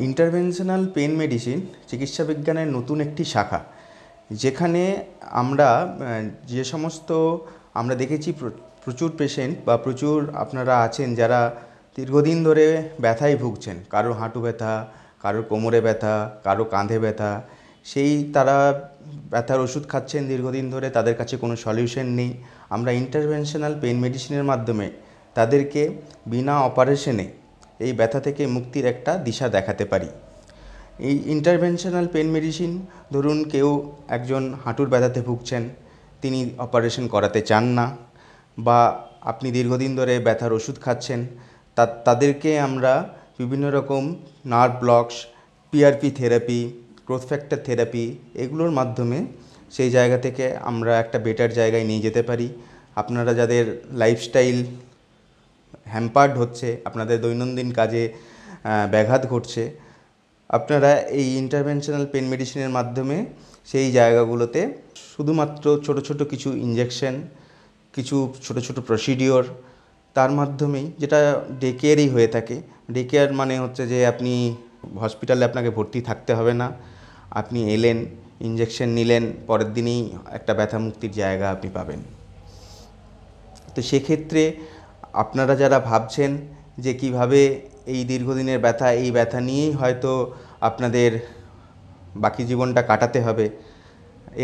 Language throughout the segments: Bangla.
ইন্টারভেনশনাল পেন মেডিসিন চিকিৎসা বিজ্ঞানের নতুন একটি শাখা, যেখানে আমরা যে সমস্ত আমরা দেখেছি প্রচুর পেশেন্ট বা প্রচুর আপনারা আছেন যারা দীর্ঘদিন ধরে ব্যথায় ভুগছেন, কারো হাঁটু ব্যথা, কারো কোমরে ব্যথা, কারো কাঁধে ব্যথা, তারা ব্যথার ওষুধ খাচ্ছেন দীর্ঘদিন ধরে, তাদের কাছে কোনো সলিউশন নেই। আমরা ইন্টারভেনশনাল পেন মেডিসিনের মাধ্যমে তাদেরকে বিনা অপারেশনে এই ব্যথা থেকে মুক্তির একটা দিশা দেখাতে পারি। এই ইন্টারভেনশনাল পেন মেডিসিন, ধরুন কেউ একজন হাঁটুর ব্যথাতে ভুগছেন, তিনি অপারেশন করাতে চান না, বা আপনি দীর্ঘদিন ধরে ব্যথার ওষুধ খাচ্ছেন, তাদেরকে আমরা বিভিন্ন রকম nerve blocks, PRP therapy, growth factor therapy, এগুলোর মাধ্যমে সেই জায়গা থেকে আমরা একটা বেটার জায়গায় নিয়ে যেতে পারি। আপনারা যাদের লাইফস্টাইল হ্যাম্পার্ড হচ্ছে, আপনাদের দৈনন্দিন কাজে ব্যাঘাত ঘটছে, আপনারা এই ইন্টারভেনশনাল পেন মেডিসিনের মাধ্যমে সেই জায়গাগুলোতে শুধুমাত্র ছোট ছোট কিছু ইঞ্জেকশন, কিছু ছোট ছোট প্রসিডিওর, তার মাধ্যমেই, যেটা ডে কেয়ারেই হয়ে থাকে। ডে কেয়ার মানে হচ্ছে যে আপনি হসপিটালে আপনাকে ভর্তি থাকতে হবে না, আপনি এলেন, ইঞ্জেকশন নিলেন, পরের দিনই একটা ব্যথা মুক্তির জায়গা আপনি পাবেন। তো সেক্ষেত্রে আপনারা যারা ভাবছেন যে কিভাবে এই দীর্ঘদিনের ব্যথা, এই ব্যথা নিয়েই হয়তো আপনাদের বাকি জীবনটা কাটাতে হবে,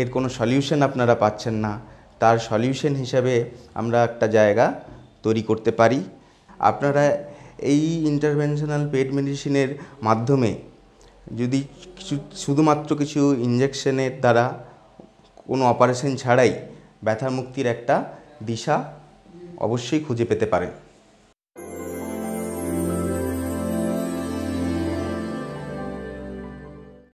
এর কোনো সলিউশন আপনারা পাচ্ছেন না, তার সলিউশন হিসাবে আমরা একটা জায়গা তৈরি করতে পারি। আপনারা এই ইন্টারভেনশনাল পেন মেডিসিনের মাধ্যমে যদি শুধুমাত্র কিছু ইঞ্জেকশনের দ্বারা, কোনো অপারেশন ছাড়াই ব্যথা মুক্তির একটা দিশা অবশ্যই খুঁজে পেতে পারেন।